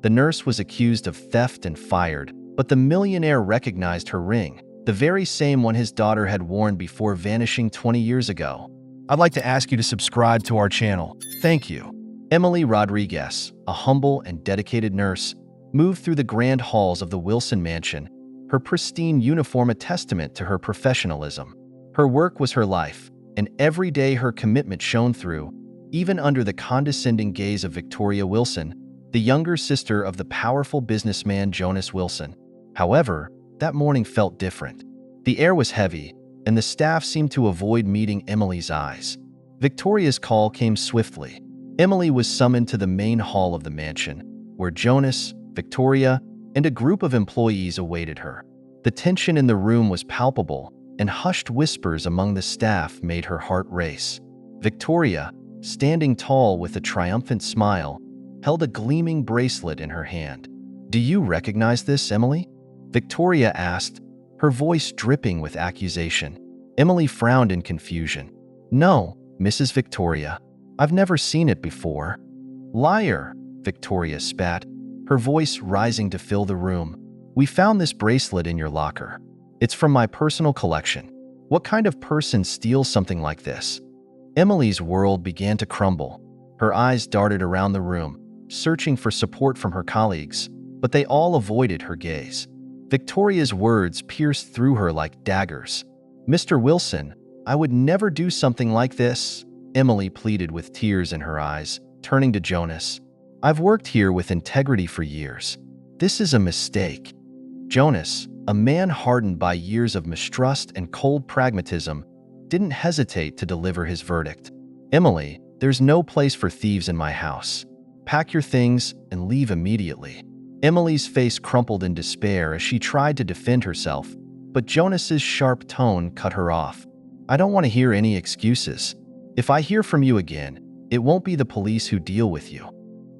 The nurse was accused of theft and fired, but the millionaire recognized her ring, the very same one his daughter had worn before vanishing 20 years ago. I'd like to ask you to subscribe to our channel. Thank you. Emily Rodriguez, a humble and dedicated nurse, moved through the grand halls of the Wilson mansion, her pristine uniform a testament to her professionalism. Her work was her life, and every day her commitment shone through, even under the condescending gaze of Victoria Wilson, the younger sister of the powerful businessman Jonas Wilson. However, that morning felt different. The air was heavy, and the staff seemed to avoid meeting Emily's eyes. Victoria's call came swiftly. Emily was summoned to the main hall of the mansion, where Jonas, Victoria, and a group of employees awaited her. The tension in the room was palpable, and hushed whispers among the staff made her heart race. Victoria, standing tall with a triumphant smile, held a gleaming bracelet in her hand. "Do you recognize this, Emily?" Victoria asked, her voice dripping with accusation. Emily frowned in confusion. "No, Mrs. Victoria. I've never seen it before." "Liar," Victoria spat, her voice rising to fill the room. "We found this bracelet in your locker. It's from my personal collection. What kind of person steals something like this?" Emily's world began to crumble. Her eyes darted around the room, searching for support from her colleagues, but they all avoided her gaze. Victoria's words pierced through her like daggers. "Mr. Wilson, I would never do something like this," Emily pleaded with tears in her eyes, turning to Jonas. "I've worked here with integrity for years. This is a mistake." Jonas, a man hardened by years of mistrust and cold pragmatism, didn't hesitate to deliver his verdict. "Emily, there's no place for thieves in my house. Pack your things and leave immediately." Emily's face crumpled in despair as she tried to defend herself, but Jonas's sharp tone cut her off. "I don't want to hear any excuses. If I hear from you again, it won't be the police who deal with you."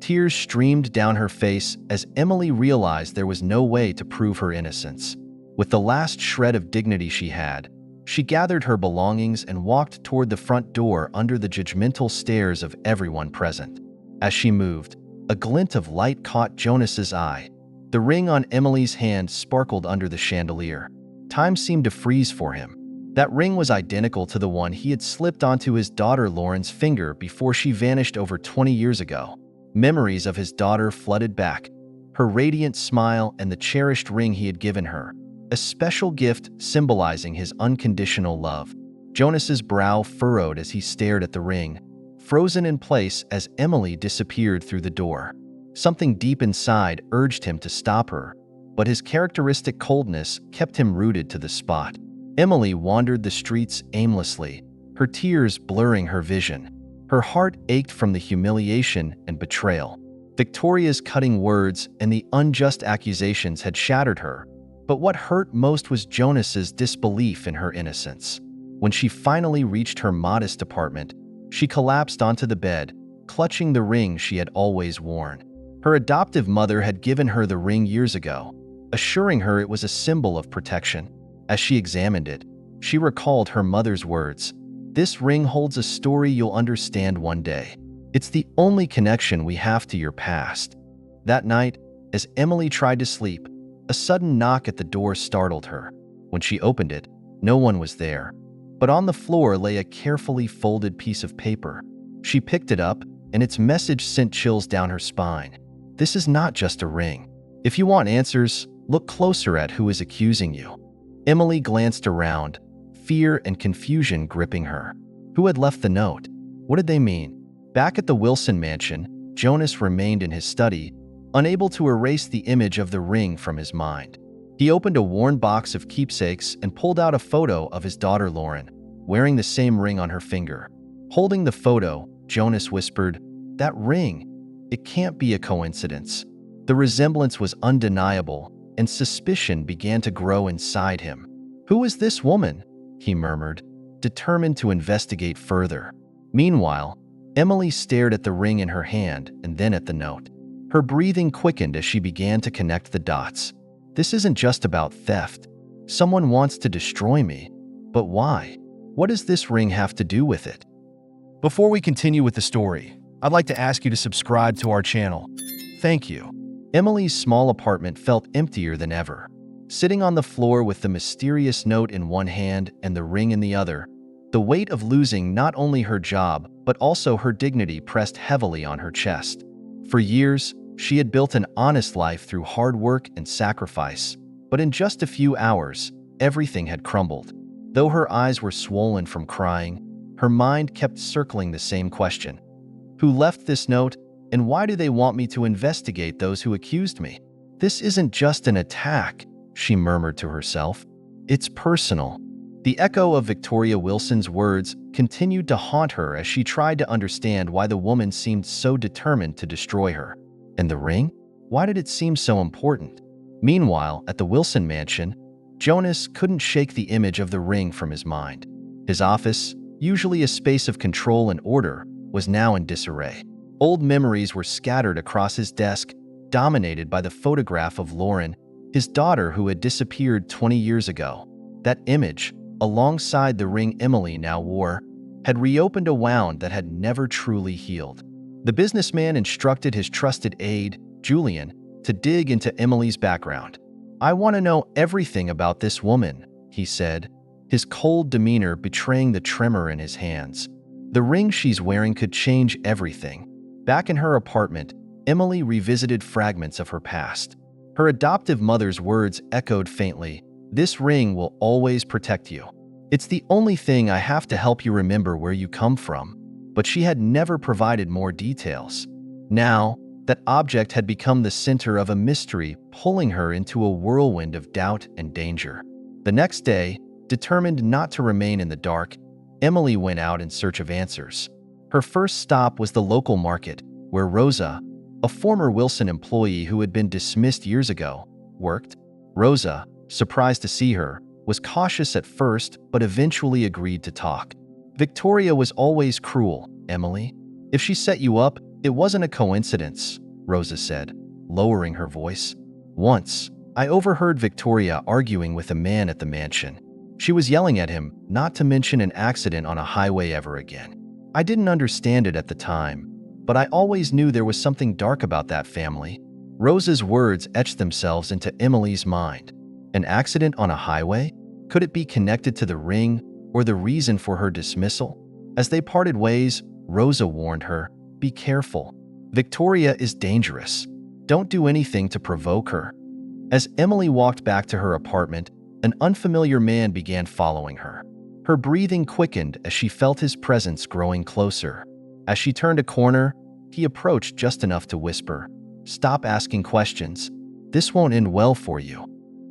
Tears streamed down her face as Emily realized there was no way to prove her innocence. With the last shred of dignity she had, she gathered her belongings and walked toward the front door under the judgmental stares of everyone present. As she moved, a glint of light caught Jonas's eye. The ring on Emily's hand sparkled under the chandelier. Time seemed to freeze for him. That ring was identical to the one he had slipped onto his daughter Lauren's finger before she vanished over 20 years ago. Memories of his daughter flooded back, her radiant smile and the cherished ring he had given her, a special gift symbolizing his unconditional love. Jonas's brow furrowed as he stared at the ring, frozen in place as Emily disappeared through the door. Something deep inside urged him to stop her, but his characteristic coldness kept him rooted to the spot. Emily wandered the streets aimlessly, her tears blurring her vision. Her heart ached from the humiliation and betrayal. Victoria's cutting words and the unjust accusations had shattered her, but what hurt most was Jonas's disbelief in her innocence. When she finally reached her modest apartment, she collapsed onto the bed, clutching the ring she had always worn. Her adoptive mother had given her the ring years ago, assuring her it was a symbol of protection. As she examined it, she recalled her mother's words, "This ring holds a story you'll understand one day. It's the only connection we have to your past." That night, as Emily tried to sleep, a sudden knock at the door startled her. When she opened it, no one was there, but on the floor lay a carefully folded piece of paper. She picked it up, and its message sent chills down her spine. "This is not just a ring. If you want answers, look closer at who is accusing you." Emily glanced around, fear and confusion gripping her. Who had left the note? What did they mean? Back at the Wilson mansion, Jonas remained in his study, unable to erase the image of the ring from his mind. He opened a worn box of keepsakes and pulled out a photo of his daughter Lauren, wearing the same ring on her finger. Holding the photo, Jonas whispered, "That ring. It can't be a coincidence." The resemblance was undeniable, and suspicion began to grow inside him. "Who is this woman?" he murmured, determined to investigate further. Meanwhile, Emily stared at the ring in her hand and then at the note. Her breathing quickened as she began to connect the dots. This isn't just about theft. Someone wants to destroy me. But why? What does this ring have to do with it? Before we continue with the story, I'd like to ask you to subscribe to our channel. Thank you. Emily's small apartment felt emptier than ever. Sitting on the floor with the mysterious note in one hand and the ring in the other, the weight of losing not only her job but also her dignity pressed heavily on her chest. For years, she had built an honest life through hard work and sacrifice, but in just a few hours, everything had crumbled. Though her eyes were swollen from crying, her mind kept circling the same question. Who left this note, and why do they want me to investigate those who accused me? This isn't just an attack, she murmured to herself. It's personal. The echo of Victoria Wilson's words continued to haunt her as she tried to understand why the woman seemed so determined to destroy her. And the ring? Why did it seem so important? Meanwhile, at the Wilson mansion, Jonas couldn't shake the image of the ring from his mind. His office, usually a space of control and order, was now in disarray. Old memories were scattered across his desk, dominated by the photograph of Lauren, his daughter who had disappeared 20 years ago. That image, alongside the ring Emily now wore, had reopened a wound that had never truly healed. The businessman instructed his trusted aide, Julian, to dig into Emily's background. "I want to know everything about this woman," he said, his cold demeanor betraying the tremor in his hands. The ring she's wearing could change everything. Back in her apartment, Emily revisited fragments of her past. Her adoptive mother's words echoed faintly, "This ring will always protect you. It's the only thing I have to help you remember where you come from." But she had never provided more details. Now, that object had become the center of a mystery, pulling her into a whirlwind of doubt and danger. The next day, determined not to remain in the dark, Emily went out in search of answers. Her first stop was the local market, where Rosa, a former Wilson employee who had been dismissed years ago, worked. Rosa, surprised to see her, was cautious at first but eventually agreed to talk. "Victoria was always cruel, Emily. If she set you up, it wasn't a coincidence," Rosa said, lowering her voice. "Once, I overheard Victoria arguing with a man at the mansion. She was yelling at him not to mention an accident on a highway ever again. I didn't understand it at the time, but I always knew there was something dark about that family." Rosa's words etched themselves into Emily's mind. An accident on a highway? Could it be connected to the ring or the reason for her dismissal? As they parted ways, Rosa warned her, "Be careful. Victoria is dangerous. Don't do anything to provoke her." As Emily walked back to her apartment, an unfamiliar man began following her. Her breathing quickened as she felt his presence growing closer. As she turned a corner, he approached just enough to whisper, "Stop asking questions. This won't end well for you."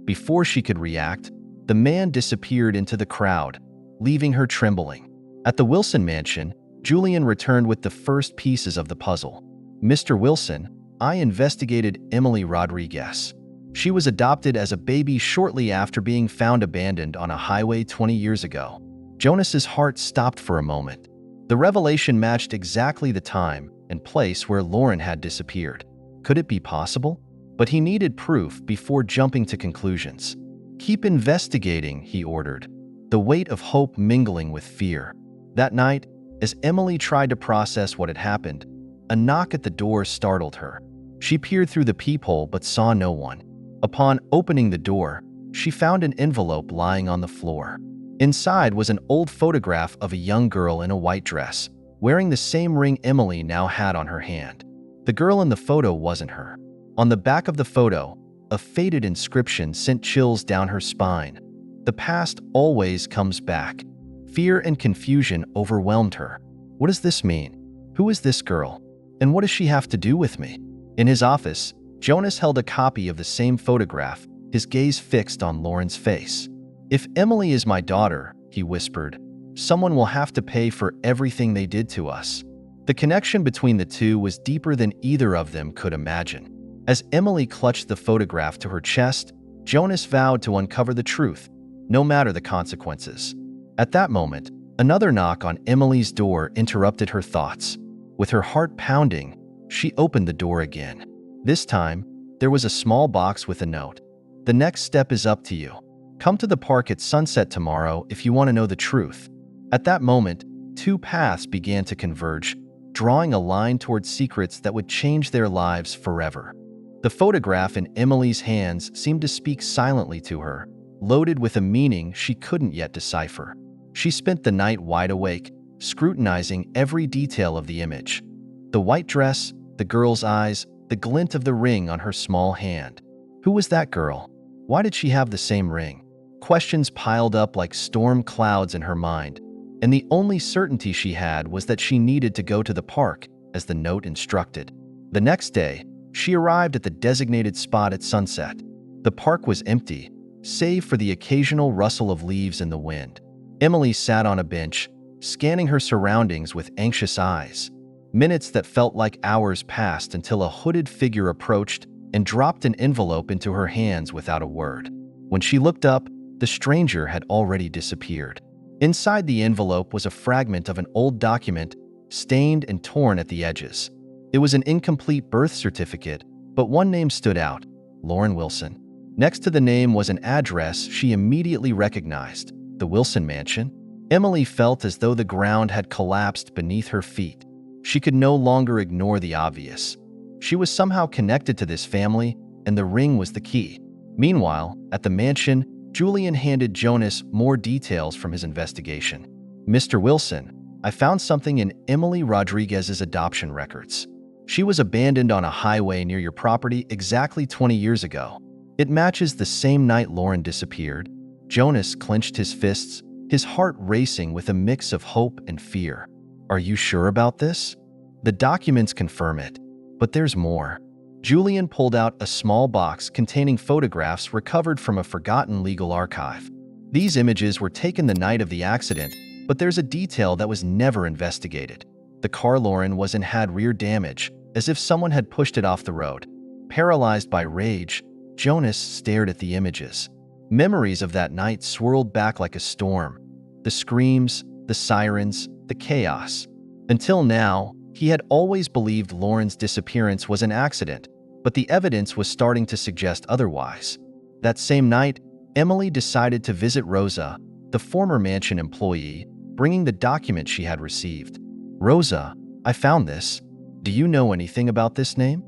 Before she could react, the man disappeared into the crowd, leaving her trembling. At the Wilson mansion, Julian returned with the first pieces of the puzzle. "Mr. Wilson, I investigated Emily Rodriguez. She was adopted as a baby shortly after being found abandoned on a highway 20 years ago." Jonas's heart stopped for a moment. The revelation matched exactly the time and place where Lauren had disappeared. Could it be possible? But he needed proof before jumping to conclusions. "Keep investigating," he ordered, the weight of hope mingling with fear. That night, as Emily tried to process what had happened, a knock at the door startled her. She peered through the peephole but saw no one. Upon opening the door, she found an envelope lying on the floor. Inside was an old photograph of a young girl in a white dress, wearing the same ring Emily now had on her hand. The girl in the photo wasn't her. On the back of the photo, a faded inscription sent chills down her spine. "The past always comes back." Fear and confusion overwhelmed her. What does this mean? Who is this girl? And what does she have to do with me? In his office, Jonas held a copy of the same photograph, his gaze fixed on Lauren's face. "If Emily is my daughter," he whispered, "someone will have to pay for everything they did to us." The connection between the two was deeper than either of them could imagine. As Emily clutched the photograph to her chest, Jonas vowed to uncover the truth, no matter the consequences. At that moment, another knock on Emily's door interrupted her thoughts. With her heart pounding, she opened the door again. This time, there was a small box with a note. "The next step is up to you. Come to the park at sunset tomorrow if you want to know the truth." At that moment, two paths began to converge, drawing a line towards secrets that would change their lives forever. The photograph in Emily's hands seemed to speak silently to her, loaded with a meaning she couldn't yet decipher. She spent the night wide awake, scrutinizing every detail of the image. The white dress, the girl's eyes, the glint of the ring on her small hand. Who was that girl? Why did she have the same ring? Questions piled up like storm clouds in her mind, and the only certainty she had was that she needed to go to the park, as the note instructed. The next day, she arrived at the designated spot at sunset. The park was empty, save for the occasional rustle of leaves in the wind. Emily sat on a bench, scanning her surroundings with anxious eyes. Minutes that felt like hours passed until a hooded figure approached and dropped an envelope into her hands without a word. When she looked up, the stranger had already disappeared. Inside the envelope was a fragment of an old document, stained and torn at the edges. It was an incomplete birth certificate, but one name stood out: Lauren Wilson. Next to the name was an address she immediately recognized: the Wilson Mansion. Emily felt as though the ground had collapsed beneath her feet. She could no longer ignore the obvious. She was somehow connected to this family, and the ring was the key. Meanwhile, at the mansion, Julian handed Jonas more details from his investigation. "Mr. Wilson, I found something in Emily Rodriguez's adoption records. She was abandoned on a highway near your property exactly 20 years ago. It matches the same night Lauren disappeared." Jonas clenched his fists, his heart racing with a mix of hope and fear. "Are you sure about this?" "The documents confirm it, but there's more." Julian pulled out a small box containing photographs recovered from a forgotten legal archive. These images were taken the night of the accident, but there's a detail that was never investigated. The car Lauren was in had rear damage, as if someone had pushed it off the road. Paralyzed by rage, Jonas stared at the images. Memories of that night swirled back like a storm. The screams, the sirens, the chaos. Until now, he had always believed Lauren's disappearance was an accident, but the evidence was starting to suggest otherwise. That same night, Emily decided to visit Rosa, the former mansion employee, bringing the document she had received. "Rosa, I found this. Do you know anything about this name?"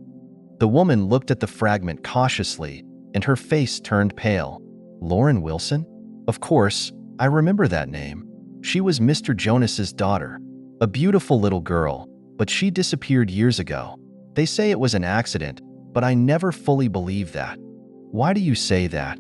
The woman looked at the fragment cautiously, and her face turned pale. "Lauren Wilson? Of course, I remember that name. She was Mr. Jonas's daughter. A beautiful little girl, but she disappeared years ago. They say it was an accident, but I never fully believed that." "Why do you say that?"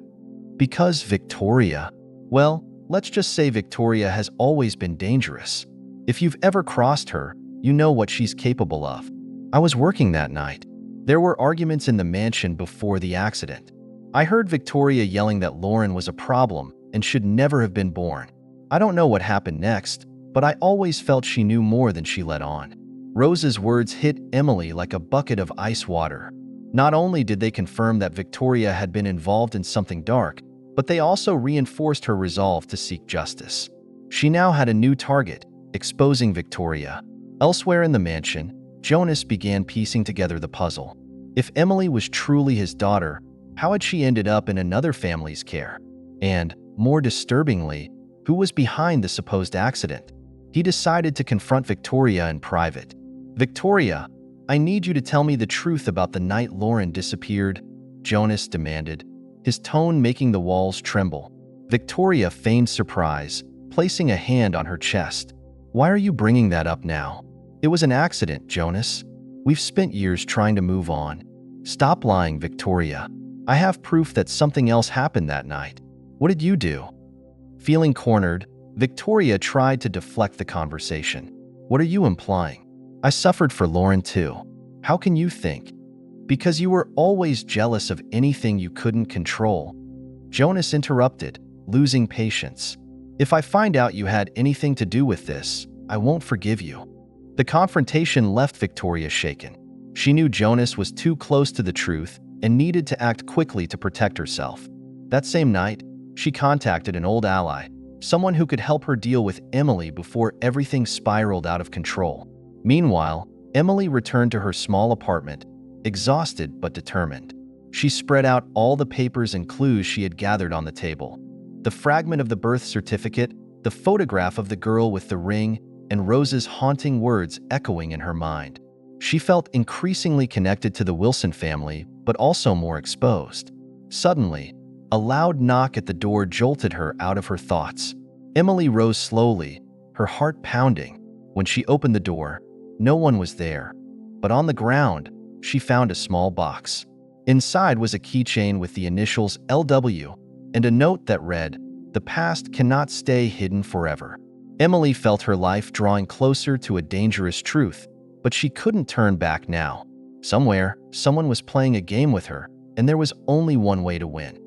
"Because Victoria. Well, let's just say Victoria has always been dangerous. If you've ever crossed her, you know what she's capable of. I was working that night. There were arguments in the mansion before the accident. I heard Victoria yelling that Lauren was a problem and should never have been born. I don't know what happened next, but I always felt she knew more than she let on." Rosa's words hit Emily like a bucket of ice water. Not only did they confirm that Victoria had been involved in something dark, but they also reinforced her resolve to seek justice. She now had a new target: exposing Victoria. Elsewhere in the mansion, Jonas began piecing together the puzzle. If Emily was truly his daughter, how had she ended up in another family's care? And, more disturbingly, who was behind the supposed accident? He decided to confront Victoria in private. "Victoria, I need you to tell me the truth about the night Lauren disappeared," Jonas demanded, his tone making the walls tremble. Victoria feigned surprise, placing a hand on her chest. "Why are you bringing that up now?" "It was an accident, Jonas. We've spent years trying to move on." "Stop lying, Victoria. I have proof that something else happened that night." "What did you do?" Feeling cornered, Victoria tried to deflect the conversation. "What are you implying?" "I suffered for Lauren too. How can you think?" "Because you were always jealous of anything you couldn't control." Jonas interrupted, losing patience. "If I find out you had anything to do with this, I won't forgive you." The confrontation left Victoria shaken. She knew Jonas was too close to the truth and needed to act quickly to protect herself. That same night, she contacted an old ally, someone who could help her deal with Emily before everything spiraled out of control. Meanwhile, Emily returned to her small apartment, exhausted but determined. She spread out all the papers and clues she had gathered on the table. The fragment of the birth certificate, the photograph of the girl with the ring, and Rosa's haunting words echoing in her mind. She felt increasingly connected to the Wilson family, but also more exposed. Suddenly, a loud knock at the door jolted her out of her thoughts. Emily rose slowly, her heart pounding. When she opened the door, no one was there, but on the ground, she found a small box. Inside was a keychain with the initials LW and a note that read, "The past cannot stay hidden forever." Emily felt her life drawing closer to a dangerous truth, but she couldn't turn back now. Somewhere, someone was playing a game with her, and there was only one way to win.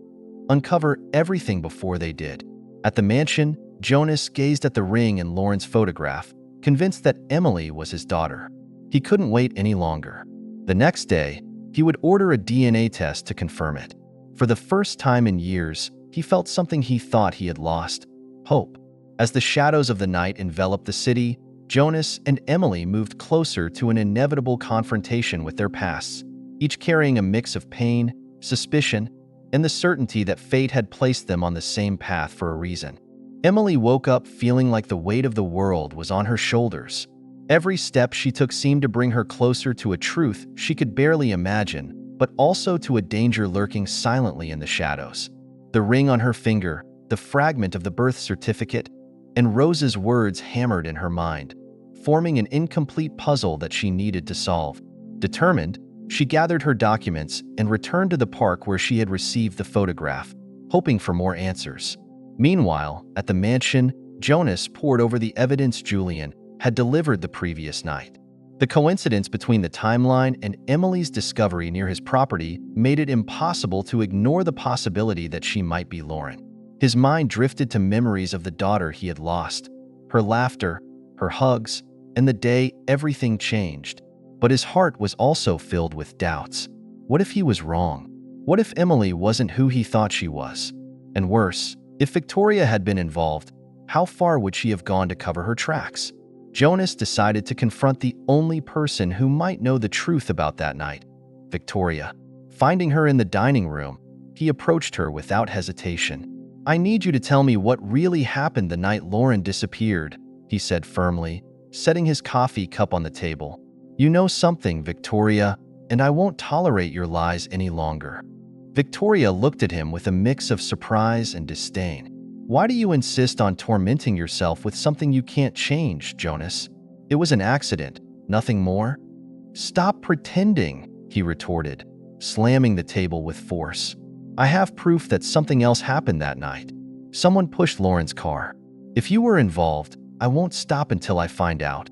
Uncover everything before they did. At the mansion, Jonas gazed at the ring and Lauren's photograph, convinced that Emily was his daughter. He couldn't wait any longer. The next day, he would order a DNA test to confirm it. For the first time in years, he felt something he thought he had lost: hope. As the shadows of the night enveloped the city, Jonas and Emily moved closer to an inevitable confrontation with their pasts, each carrying a mix of pain, suspicion, and the certainty that fate had placed them on the same path for a reason. Emily woke up feeling like the weight of the world was on her shoulders. Every step she took seemed to bring her closer to a truth she could barely imagine, but also to a danger lurking silently in the shadows. The ring on her finger, the fragment of the birth certificate, and Rose's words hammered in her mind, forming an incomplete puzzle that she needed to solve. Determined, she gathered her documents and returned to the park where she had received the photograph, hoping for more answers. Meanwhile, at the mansion, Jonas pored over the evidence Julian had delivered the previous night. The coincidence between the timeline and Emily's discovery near his property made it impossible to ignore the possibility that she might be Lauren. His mind drifted to memories of the daughter he had lost, her laughter, her hugs, and the day everything changed. But his heart was also filled with doubts. What if he was wrong? What if Emily wasn't who he thought she was? And worse, if Victoria had been involved, how far would she have gone to cover her tracks? Jonas decided to confront the only person who might know the truth about that night: Victoria. Finding her in the dining room, he approached her without hesitation. "I need you to tell me what really happened the night Lauren disappeared," he said firmly, setting his coffee cup on the table. "You know something, Victoria, and I won't tolerate your lies any longer." Victoria looked at him with a mix of surprise and disdain. "Why do you insist on tormenting yourself with something you can't change, Jonas? It was an accident, nothing more." "Stop pretending," he retorted, slamming the table with force. "I have proof that something else happened that night. Someone pushed Lauren's car. If you were involved, I won't stop until I find out."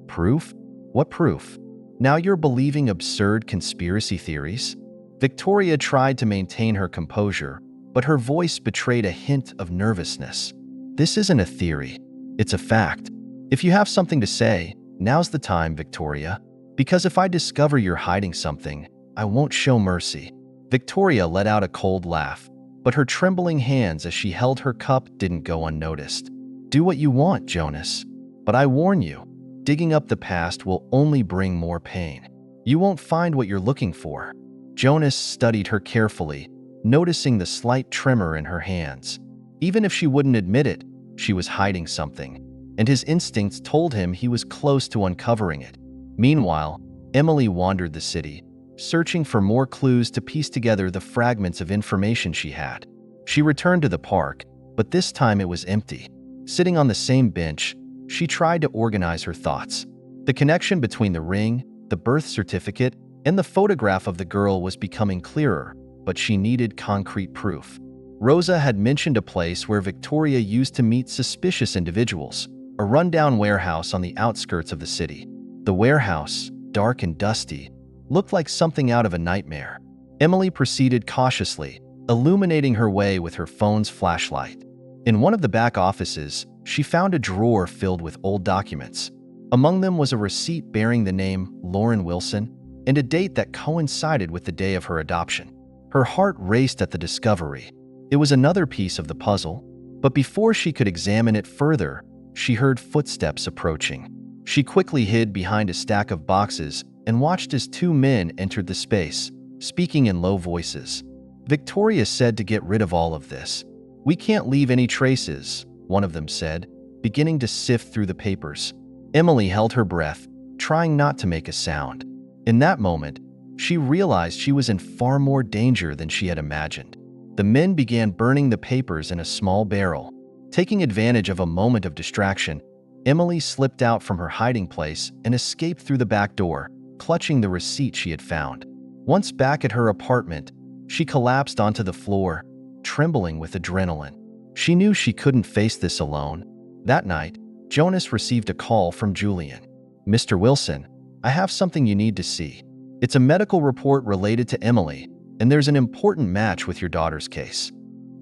"Proof? What proof? Now you're believing absurd conspiracy theories?" Victoria tried to maintain her composure, but her voice betrayed a hint of nervousness. "This isn't a theory. It's a fact. If you have something to say, now's the time, Victoria. Because if I discover you're hiding something, I won't show mercy." Victoria let out a cold laugh, but her trembling hands as she held her cup didn't go unnoticed. "Do what you want, Jonas. But I warn you, digging up the past will only bring more pain. You won't find what you're looking for." Jonas studied her carefully, noticing the slight tremor in her hands. Even if she wouldn't admit it, she was hiding something, and his instincts told him he was close to uncovering it. Meanwhile, Emily wandered the city, searching for more clues to piece together the fragments of information she had. She returned to the park, but this time it was empty. Sitting on the same bench, she tried to organize her thoughts. The connection between the ring, the birth certificate, and the photograph of the girl was becoming clearer, but she needed concrete proof. Rosa had mentioned a place where Victoria used to meet suspicious individuals, a rundown warehouse on the outskirts of the city. The warehouse, dark and dusty, looked like something out of a nightmare. Emily proceeded cautiously, illuminating her way with her phone's flashlight. In one of the back offices, she found a drawer filled with old documents. Among them was a receipt bearing the name Lauren Wilson and a date that coincided with the day of her adoption. Her heart raced at the discovery. It was another piece of the puzzle, but before she could examine it further, she heard footsteps approaching. She quickly hid behind a stack of boxes and watched as two men entered the space, speaking in low voices. Victoria said to get rid of all of this. "We can't leave any traces," one of them said, beginning to sift through the papers. Emily held her breath, trying not to make a sound. In that moment, She realized she was in far more danger than she had imagined. The men began burning the papers in a small barrel. Taking advantage of a moment of distraction, Emily slipped out from her hiding place and escaped through the back door, clutching the receipt she had found. Once back at her apartment, she collapsed onto the floor, trembling with adrenaline. She knew she couldn't face this alone. That night, Jonas received a call from Julian. "Mr. Wilson, I have something you need to see. It's a medical report related to Emily, and there's an important match with your daughter's case."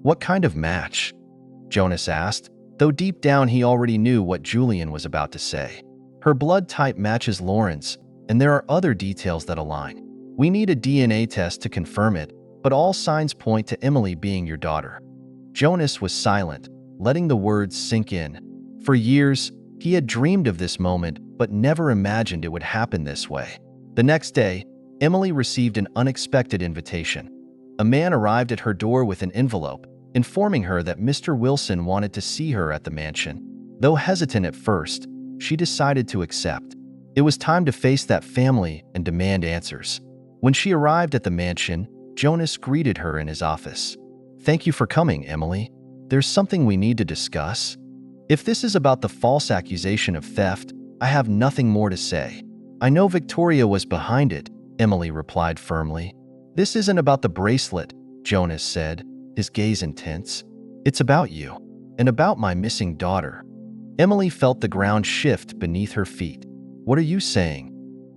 "What kind of match?" Jonas asked, though deep down he already knew what Julian was about to say. "Her blood type matches Lauren's, and there are other details that align. We need a DNA test to confirm it, but all signs point to Emily being your daughter." Jonas was silent, letting the words sink in. For years, he had dreamed of this moment, but never imagined it would happen this way. The next day, Emily received an unexpected invitation. A man arrived at her door with an envelope, informing her that Mr. Wilson wanted to see her at the mansion. Though hesitant at first, she decided to accept. It was time to face that family and demand answers. When she arrived at the mansion, Jonas greeted her in his office. "Thank you for coming, Emily. There's something we need to discuss." "If this is about the false accusation of theft, I have nothing more to say." "I know Victoria was behind it," Emily replied firmly. "This isn't about the bracelet," Jonas said, his gaze intense. "It's about you, and about my missing daughter." Emily felt the ground shift beneath her feet. "What are you saying?"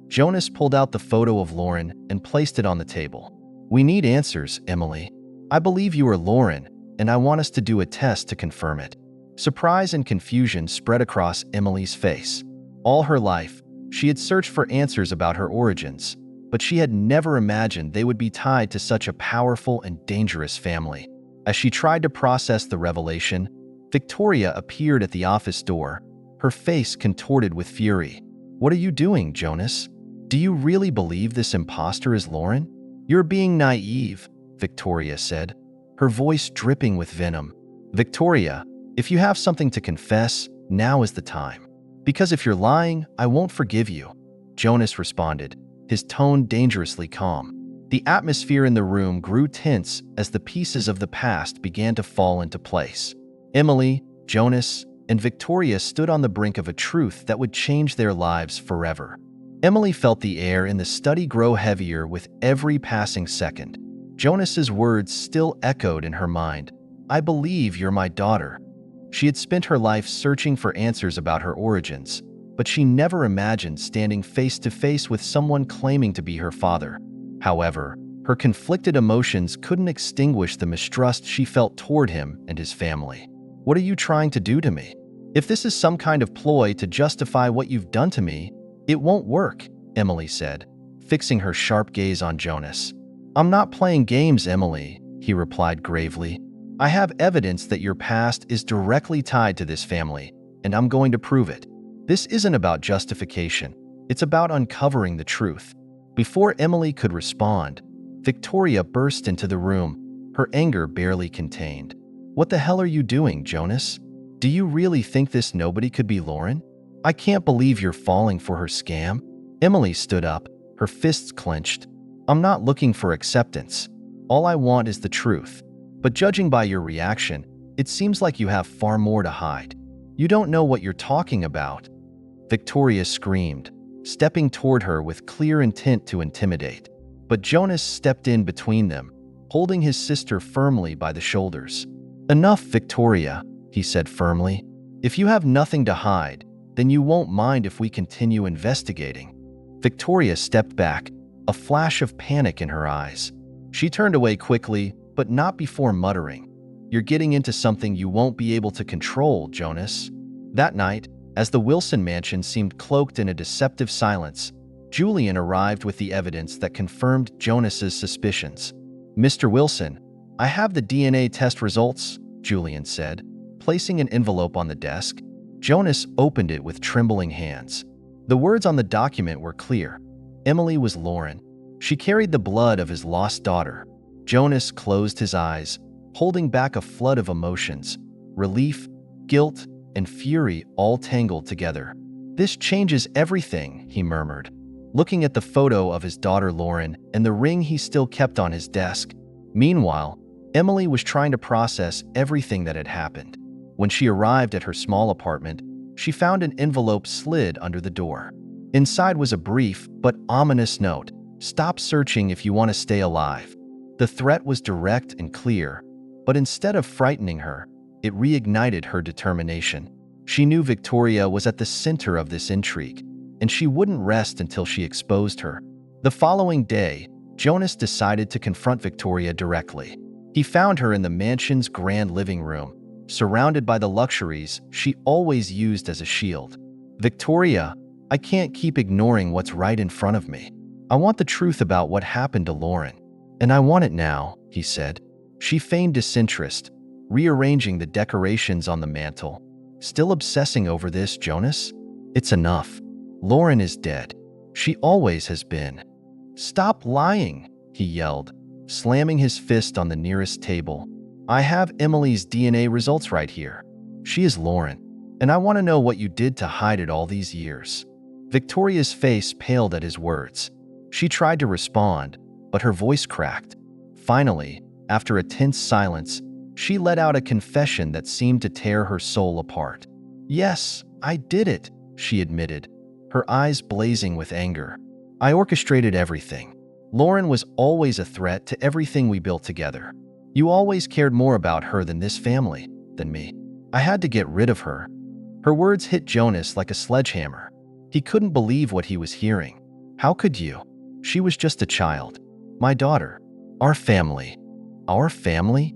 Jonas pulled out the photo of Lauren and placed it on the table. "We need answers, Emily. I believe you are Lauren, and I want us to do a test to confirm it." Surprise and confusion spread across Emily's face. All her life, she had searched for answers about her origins, but she had never imagined they would be tied to such a powerful and dangerous family. As she tried to process the revelation, Victoria appeared at the office door, her face contorted with fury. "What are you doing, Jonas? Do you really believe this imposter is Lauren?" "You're being naive," Victoria said, her voice dripping with venom. "Victoria, if you have something to confess, now is the time. Because if you're lying, I won't forgive you," Jonas responded, his tone dangerously calm. The atmosphere in the room grew tense as the pieces of the past began to fall into place. Emily, Jonas, and Victoria stood on the brink of a truth that would change their lives forever. Emily felt the air in the study grow heavier with every passing second. Jonas's words still echoed in her mind. "I believe you're my daughter." She had spent her life searching for answers about her origins, but she never imagined standing face to face with someone claiming to be her father. However, her conflicted emotions couldn't extinguish the mistrust she felt toward him and his family. "What are you trying to do to me? If this is some kind of ploy to justify what you've done to me, it won't work," Emily said, fixing her sharp gaze on Jonas. "I'm not playing games, Emily," he replied gravely. "I have evidence that your past is directly tied to this family, and I'm going to prove it. This isn't about justification. It's about uncovering the truth." Before Emily could respond, Victoria burst into the room, her anger barely contained. "What the hell are you doing, Jonas? Do you really think this nobody could be Lauren? I can't believe you're falling for her scam." Emily stood up, her fists clenched. "I'm not looking for acceptance. All I want is the truth. But judging by your reaction, it seems like you have far more to hide. You don't know what you're talking about." Victoria screamed, stepping toward her with clear intent to intimidate. But Jonas stepped in between them, holding his sister firmly by the shoulders. "Enough, Victoria," he said firmly. "If you have nothing to hide, then you won't mind if we continue investigating." Victoria stepped back, a flash of panic in her eyes. She turned away quickly, but not before muttering, "You're getting into something you won't be able to control, Jonas." That night, as the Wilson mansion seemed cloaked in a deceptive silence, Julian arrived with the evidence that confirmed Jonas's suspicions. "Mr. Wilson, I have the DNA test results," Julian said, placing an envelope on the desk. Jonas opened it with trembling hands. The words on the document were clear. Emily was Lauren. She carried the blood of his lost daughter. Jonas closed his eyes, holding back a flood of emotions, relief, guilt, and fury all tangled together. "This changes everything," he murmured. looking at the photo of his daughter Lauren and the ring he still kept on his desk. Meanwhile, Emily was trying to process everything that had happened. When she arrived at her small apartment, she found an envelope slid under the door. Inside was a brief but ominous note: "Stop searching if you want to stay alive." The threat was direct and clear, but instead of frightening her, it reignited her determination. She knew Victoria was at the center of this intrigue, and she wouldn't rest until she exposed her. The following day, Jonas decided to confront Victoria directly. He found her in the mansion's grand living room, surrounded by the luxuries she always used as a shield. "Victoria, I can't keep ignoring what's right in front of me. I want the truth about what happened to Lauren. And I want it now," he said. She feigned disinterest, rearranging the decorations on the mantel. "Still obsessing over this, Jonas? It's enough. Lauren is dead. She always has been." "Stop lying," he yelled, slamming his fist on the nearest table. "I have Emily's DNA results right here. She is Lauren, and I want to know what you did to hide it all these years." Victoria's face paled at his words. She tried to respond, but her voice cracked. Finally, after a tense silence, she let out a confession that seemed to tear her soul apart. "Yes, I did it," she admitted, her eyes blazing with anger. "I orchestrated everything. Lauren was always a threat to everything we built together. You always cared more about her than this family, than me. I had to get rid of her." Her words hit Jonas like a sledgehammer. He couldn't believe what he was hearing. "How could you? She was just a child. My daughter. Our family." "Our family?"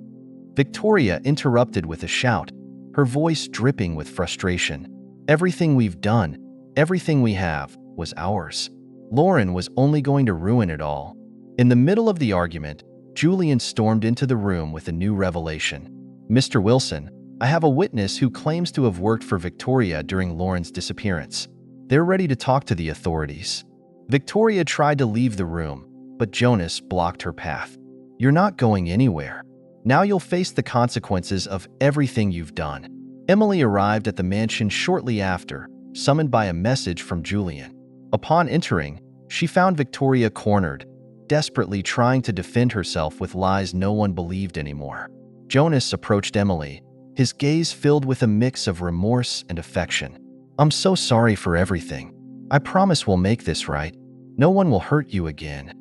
Victoria interrupted with a shout, her voice dripping with frustration. "Everything we've done, everything we have, was ours. Lauren was only going to ruin it all." In the middle of the argument, Julian stormed into the room with a new revelation. "Mr. Wilson, I have a witness who claims to have worked for Victoria during Lauren's disappearance. They're ready to talk to the authorities." Victoria tried to leave the room, but Jonas blocked her path. "You're not going anywhere. Now you'll face the consequences of everything you've done." Emily arrived at the mansion shortly after, summoned by a message from Julian. Upon entering, she found Victoria cornered, desperately trying to defend herself with lies no one believed anymore. Jonas approached Emily, his gaze filled with a mix of remorse and affection. "I'm so sorry for everything. I promise we'll make this right. No one will hurt you again."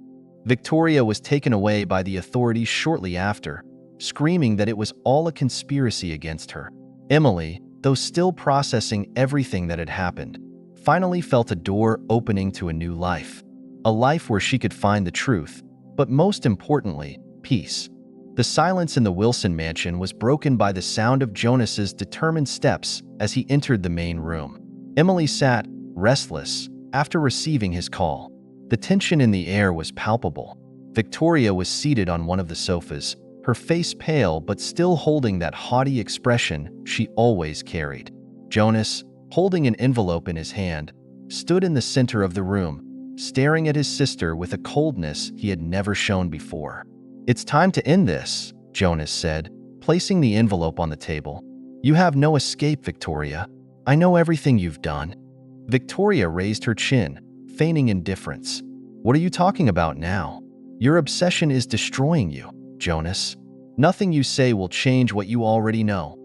Victoria was taken away by the authorities shortly after, screaming that it was all a conspiracy against her. Emily, though still processing everything that had happened, finally felt a door opening to a new life. A life where she could find the truth, but most importantly, peace. The silence in the Wilson mansion was broken by the sound of Jonas's determined steps as he entered the main room. Emily sat, restless, after receiving his call. The tension in the air was palpable. Victoria was seated on one of the sofas, her face pale but still holding that haughty expression she always carried. Jonas, holding an envelope in his hand, stood in the center of the room, staring at his sister with a coldness he had never shown before. "It's time to end this," Jonas said, placing the envelope on the table. "You have no escape, Victoria. I know everything you've done." Victoria raised her chin, feigning indifference. "What are you talking about now? Your obsession is destroying you, Jonas. Nothing you say will change what you already know.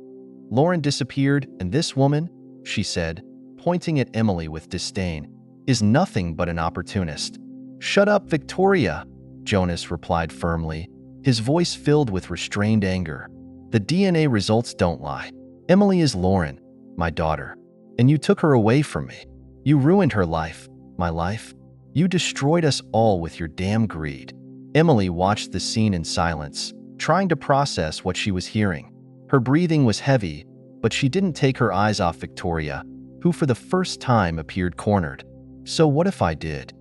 Lauren disappeared, and this woman," she said, pointing at Emily with disdain, "is nothing but an opportunist." "Shut up, Victoria," Jonas replied firmly, his voice filled with restrained anger. "The DNA results don't lie. Emily is Lauren, my daughter, and you took her away from me. You ruined her life, my life. You destroyed us all with your damn greed." Emily watched the scene in silence, trying to process what she was hearing. Her breathing was heavy, but she didn't take her eyes off Victoria, who for the first time appeared cornered. "So what if I did?"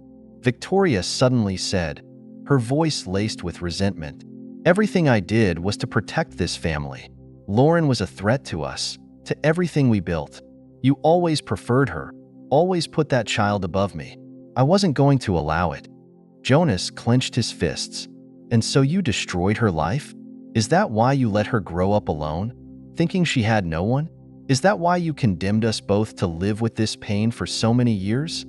Victoria suddenly said, her voice laced with resentment. "Everything I did was to protect this family. Lauren was a threat to us, to everything we built. You always preferred her, always put that child above me. I wasn't going to allow it." Jonas clenched his fists. "And so you destroyed her life? Is that why you let her grow up alone, thinking she had no one? Is that why you condemned us both to live with this pain for so many years?"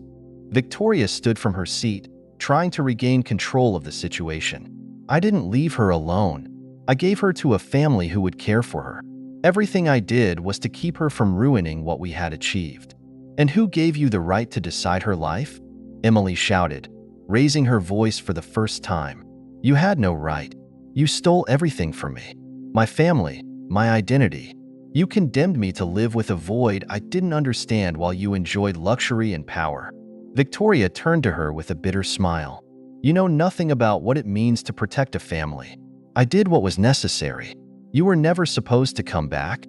Victoria stood from her seat, trying to regain control of the situation. I didn't leave her alone. I gave her to a family who would care for her. Everything I did was to keep her from ruining what we had achieved. And who gave you the right to decide her life? Emily shouted, raising her voice for the first time. You had no right. You stole everything from me. My family, my identity. You condemned me to live with a void I didn't understand while you enjoyed luxury and power. Victoria turned to her with a bitter smile. You know nothing about what it means to protect a family. I did what was necessary. You were never supposed to come back.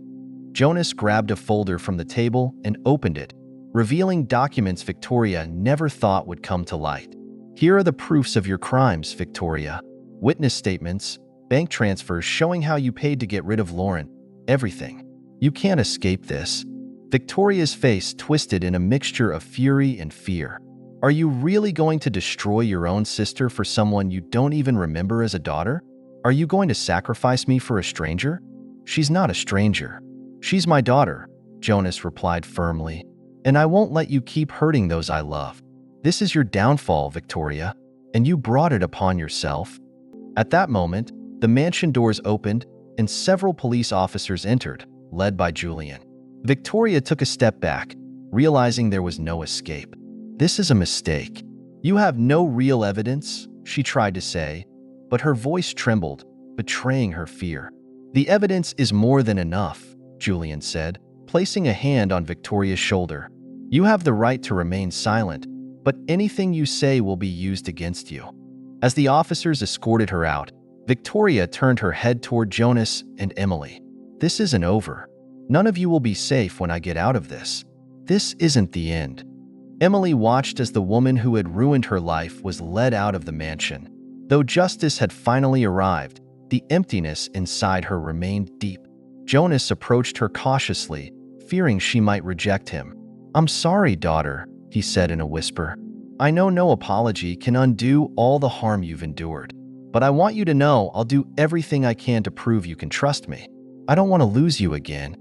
Jonas grabbed a folder from the table and opened it, revealing documents Victoria never thought would come to light. Here are the proofs of your crimes, Victoria. Witness statements, bank transfers showing how you paid to get rid of Lauren. Everything. You can't escape this. Victoria's face twisted in a mixture of fury and fear. Are you really going to destroy your own sister for someone you don't even remember as a daughter? Are you going to sacrifice me for a stranger? She's not a stranger. She's my daughter, Jonas replied firmly. And I won't let you keep hurting those I love. This is your downfall, Victoria, and you brought it upon yourself. At that moment, the mansion doors opened and several police officers entered, led by Julian. Victoria took a step back, realizing there was no escape. This is a mistake. You have no real evidence, she tried to say, but her voice trembled, betraying her fear. The evidence is more than enough, Julian said, placing a hand on Victoria's shoulder. You have the right to remain silent, but anything you say will be used against you. As the officers escorted her out, Victoria turned her head toward Jonas and Emily. This isn't over. None of you will be safe when I get out of this. This isn't the end. Emily watched as the woman who had ruined her life was led out of the mansion. Though justice had finally arrived, the emptiness inside her remained deep. Jonas approached her cautiously, fearing she might reject him. I'm sorry, daughter, he said in a whisper. I know no apology can undo all the harm you've endured, but I want you to know I'll do everything I can to prove you can trust me. I don't want to lose you again.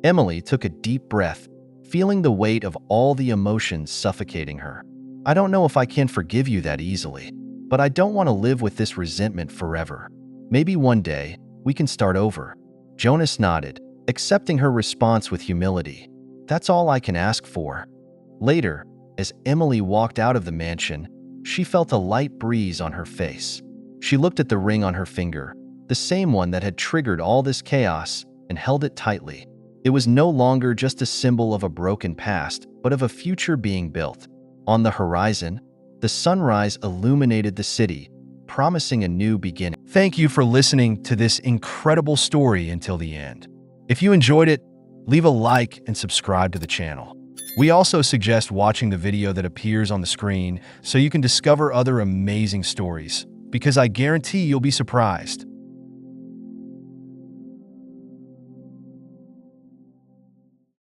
Emily took a deep breath, feeling the weight of all the emotions suffocating her. I don't know if I can forgive you that easily, but I don't want to live with this resentment forever. Maybe one day, we can start over. Jonas nodded, accepting her response with humility. That's all I can ask for. Later, as Emily walked out of the mansion, she felt a light breeze on her face. She looked at the ring on her finger, the same one that had triggered all this chaos, and held it tightly. It was no longer just a symbol of a broken past, but of a future being built. On the horizon, the sunrise illuminated the city, promising a new beginning. Thank you for listening to this incredible story until the end. If you enjoyed it, leave a like and subscribe to the channel. We also suggest watching the video that appears on the screen so you can discover other amazing stories, because I guarantee you'll be surprised.